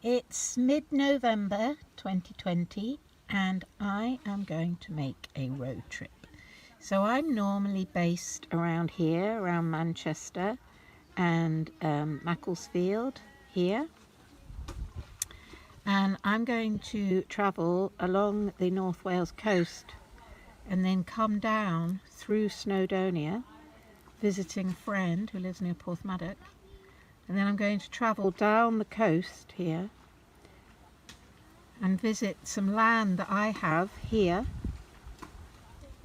It's mid-November 2020 and I am going to make a road trip. So I'm normally based around here, around Manchester and Macclesfield here. And I'm going to travel along the North Wales coast and then come down through Snowdonia, visiting a friend who lives near Majic. And then I'm going to travel down the coast here and visit some land that I have here.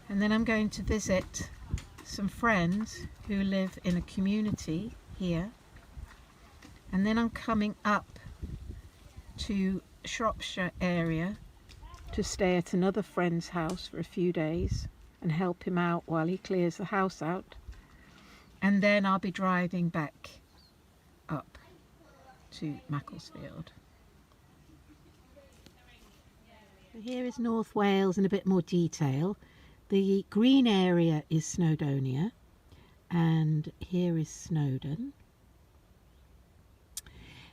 And then I'm going to visit some friends who live in a community here. And then I'm coming up to Shropshire area to stay at another friend's house for a few days and help him out while he clears the house out. And then I'll be driving back up to Macclesfield. So here is North Wales in a bit more detail. The green area is Snowdonia and here is Snowdon.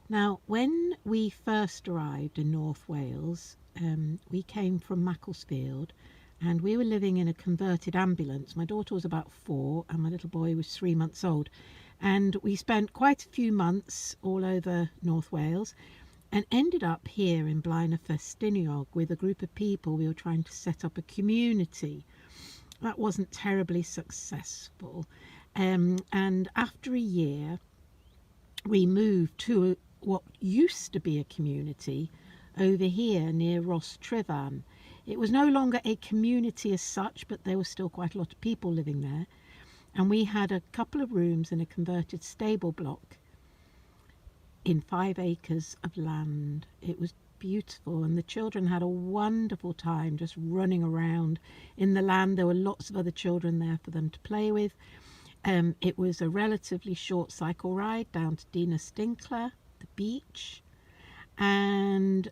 Now when we first arrived in North Wales, we came from Macclesfield and we were living in a converted ambulance. My daughter was about 4 and my little boy was 3 months old. And we spent quite a few months all over North Wales and ended up here in Blaenau Ffestiniog with a group of people. We were trying to set up a community. That wasn't terribly successful. And after a year, we moved to what used to be a community over here near Rostrifan. It was no longer a community as such, but there was still quite a lot of people living there. And we had a couple of rooms in a converted stable block in 5 acres of land. It was beautiful and the children had a wonderful time just running around in the land. There were lots of other children there for them to play with. It was a relatively short cycle ride down to Dina Stinkler, the beach, and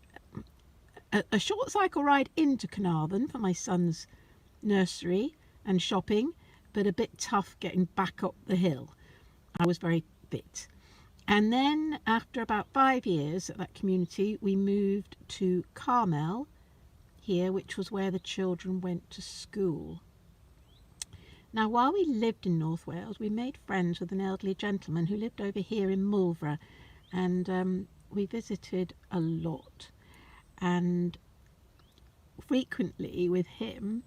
a short cycle ride into Carnarvon for my son's nursery and shopping, but a bit tough getting back up the hill. I was very fit. And then after about 5 years at that community, we moved to Carmel here, which was where the children went to school. Now, while we lived in North Wales, we made friends with an elderly gentleman who lived over here in Mulvra, and we visited a lot. And frequently with him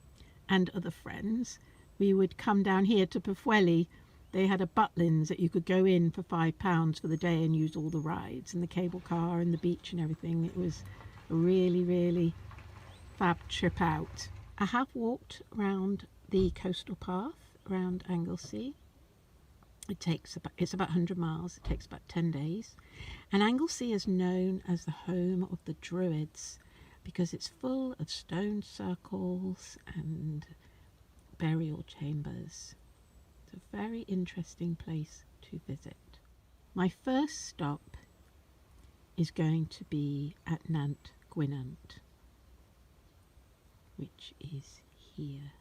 and other friends, we would come down here to Pwllheli. They had a Butlins that you could go in for £5 for the day and use all the rides and the cable car and the beach and everything. It was a really, really fab trip out. I have walked around the coastal path around Anglesey. It's about 100 miles. It takes about 10 days. And Anglesey is known as the home of the Druids because it's full of stone circles and burial chambers. It's a very interesting place to visit. My first stop is going to be at Nant Quinante, which is here.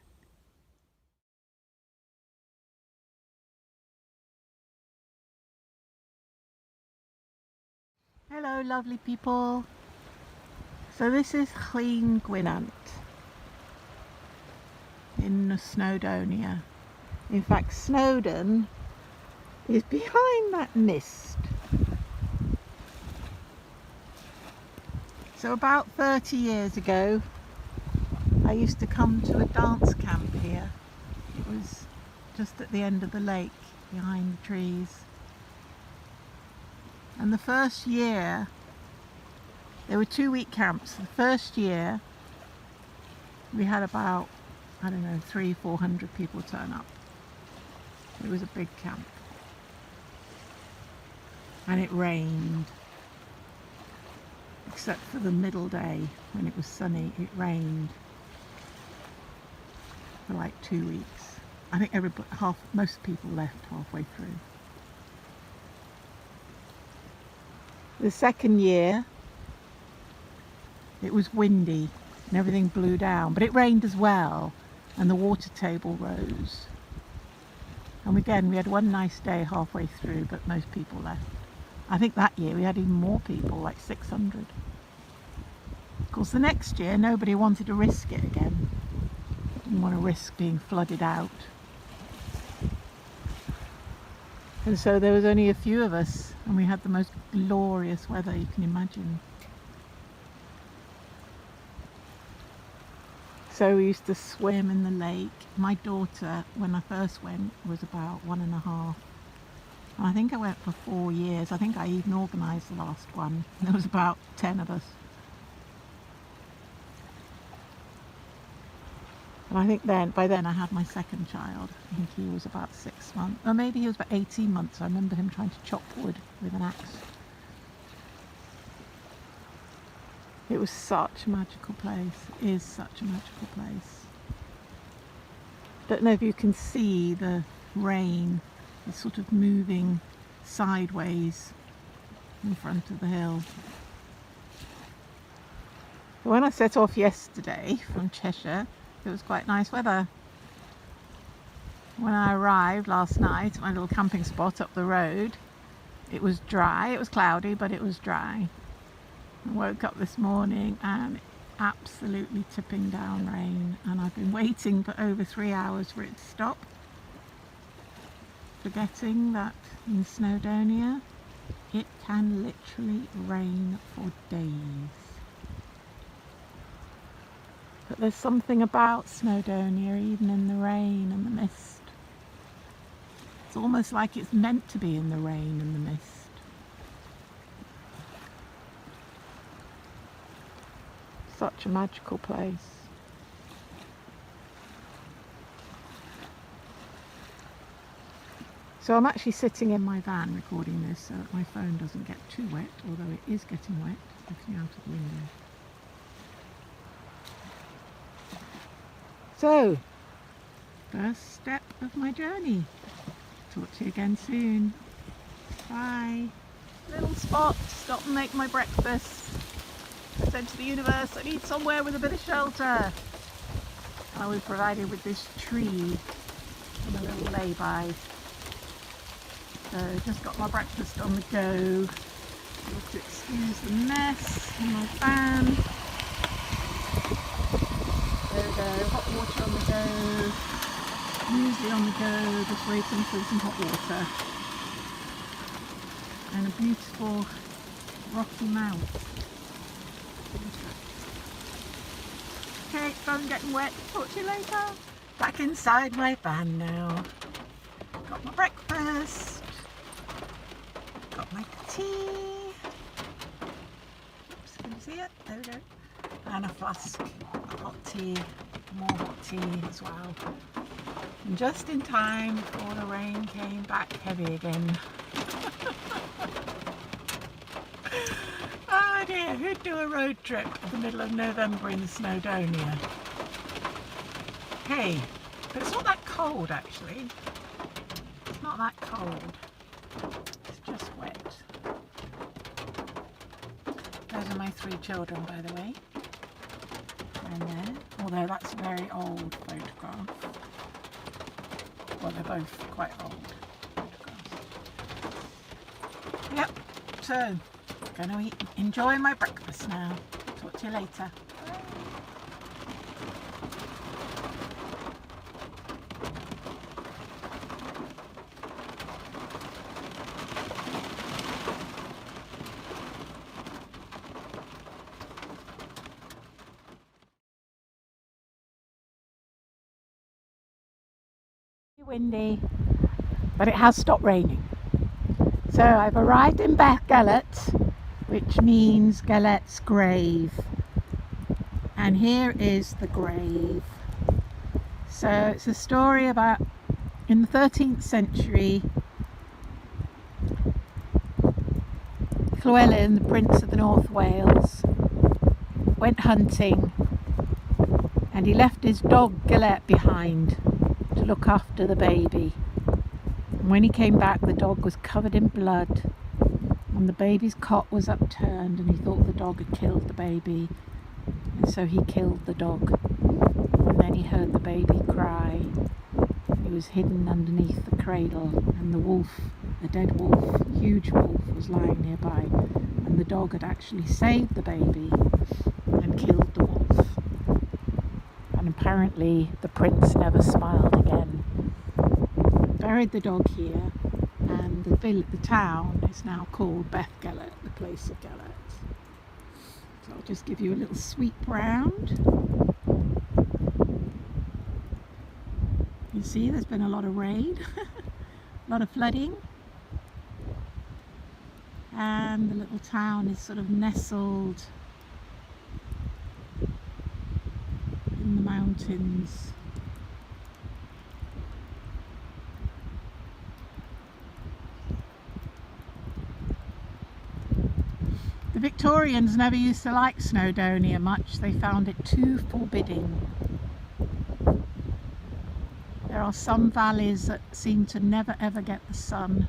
Hello lovely people. So this is Nant Quinante in Snowdonia. In fact, Snowdon is behind that mist. So about 30 years ago, I used to come to a dance camp here. It was just at the end of the lake, behind the trees. And the first year, there were 2-week camps. The first year, we had about, I don't know, 300-400 people turn up. It was a big camp. And it rained. Except for the middle day when it was sunny, it rained for like 2 weeks. I think most people left halfway through. The second year, it was windy and everything blew down, but it rained as well and the water table rose. And again, we had one nice day halfway through, but most people left. I think that year we had even more people, like 600. Of course, the next year nobody wanted to risk it again. Didn't want to risk being flooded out. And so there was only a few of us, and we had the most glorious weather you can imagine. So we used to swim in the lake. My daughter, when I first went, was about 1.5. And I think I went for 4 years. I think I even organised the last one. There was about 10 of us. And I think by then I had my second child. I think he was about 6 months, or maybe he was about 18 months. I remember him trying to chop wood with an axe. It was such a magical place. It is such a magical place. Don't know if you can see the rain. It's sort of moving sideways in front of the hill. When I set off yesterday from Cheshire, it was quite nice weather. When I arrived last night at my little camping spot up the road, it was dry. It was cloudy, but it was dry. I woke up this morning and absolutely tipping down rain, and I've been waiting for over 3 hours for it to stop, forgetting that in Snowdonia it can literally rain for days. But there's something about Snowdonia, even in the rain and the mist. It's almost like it's meant to be in the rain and the mist. Such a magical place. So I'm actually sitting in my van recording this so that my phone doesn't get too wet, although it is getting wet looking out of the window. So, first step of my journey. Talk to you again soon. Bye. Little spot to stop and make my breakfast. I said to the universe, I need somewhere with a bit of shelter. I was provided with this tree and a little lay-by. So just got my breakfast on the go. You have to excuse the mess in my van. There we go, hot water on the go. Muesli on the go, just waiting for some hot water. And a beautiful rocky mount. Okay, phone getting wet. Talk to you later. Back inside my van now. Got my breakfast. Got my tea. Oops, can you see it? There we go. And a flask of hot tea. More hot tea as well. And just in time before the rain came back heavy again. Oh dear, who'd do a road trip in the middle of November in Snowdonia? Hey, but it's not that cold actually. It's not that cold. It's just wet. Those are my 3 children, by the way. And there, although that's a very old photograph. Well, they're both quite old photographs. Yep, so going to enjoy my breakfast now. Talk to you later. Windy, but it has stopped raining. So I've arrived in Galette, which means Galette's grave, and here is the grave. So it's a story about, in the 13th century, Llewellyn, the Prince of the North Wales, went hunting, and he left his dog Galette behind to look after the baby. And when he came back, the dog was covered in blood, and the baby's cot was upturned, and he thought the dog had killed the baby, and so he killed the dog. And then he heard the baby cry. He was hidden underneath the cradle, and the wolf a dead wolf, huge wolf, was lying nearby, and the dog had actually saved the baby and killed the wolf. And apparently the prince never smiled again. Buried the dog here, and the town is now called Galette, the place of Galette. So I'll just give you a little sweep round. You see there's been a lot of rain, a lot of flooding, and the little town is sort of nestled in the mountains. The Victorians never used to like Snowdonia much. They found it too forbidding. There are some valleys that seem to never ever get the sun.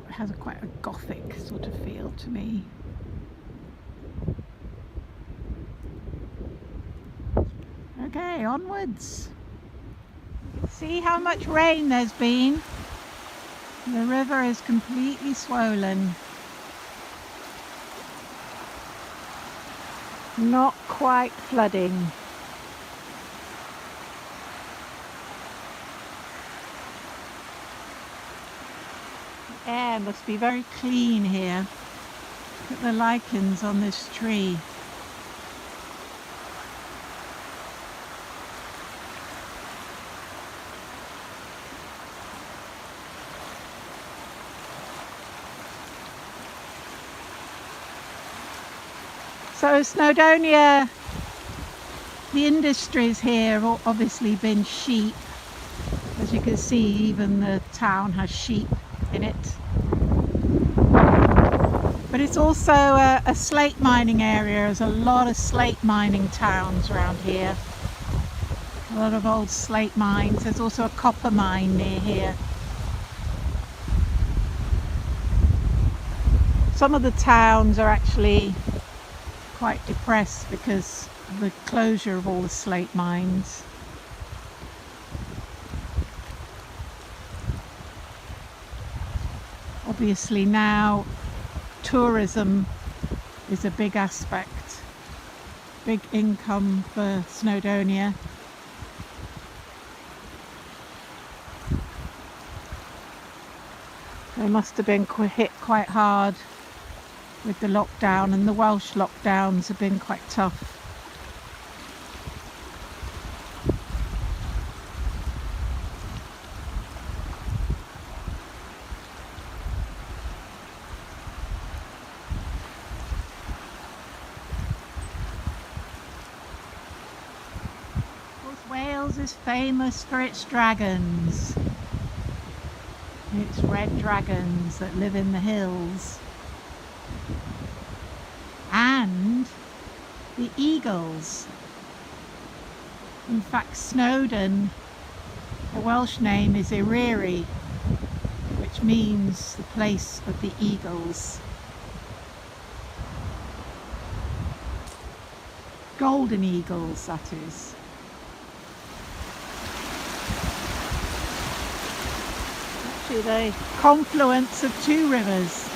It has quite a gothic sort of feel to me. Okay, onwards. See how much rain there's been. The river is completely swollen. Not quite flooding. The air must be very clean here. Look at the lichens on this tree. So Snowdonia, the industries here have obviously been sheep. As you can see, even the town has sheep in it. But it's also a slate mining area. There's a lot of slate mining towns around here. A lot of old slate mines. There's also a copper mine near here. Some of the towns are actually quite depressed because of the closure of all the slate mines. Obviously now tourism is a big aspect, big income for Snowdonia. They must have been hit quite hard with the lockdown, and the Welsh lockdowns have been quite tough. Of course, Wales is famous for its dragons. It's red dragons that live in the hills. And the eagles. In fact, Snowdon, the Welsh name is Eryri, which means the place of the eagles. Golden eagles, that is. Actually, the confluence of two rivers.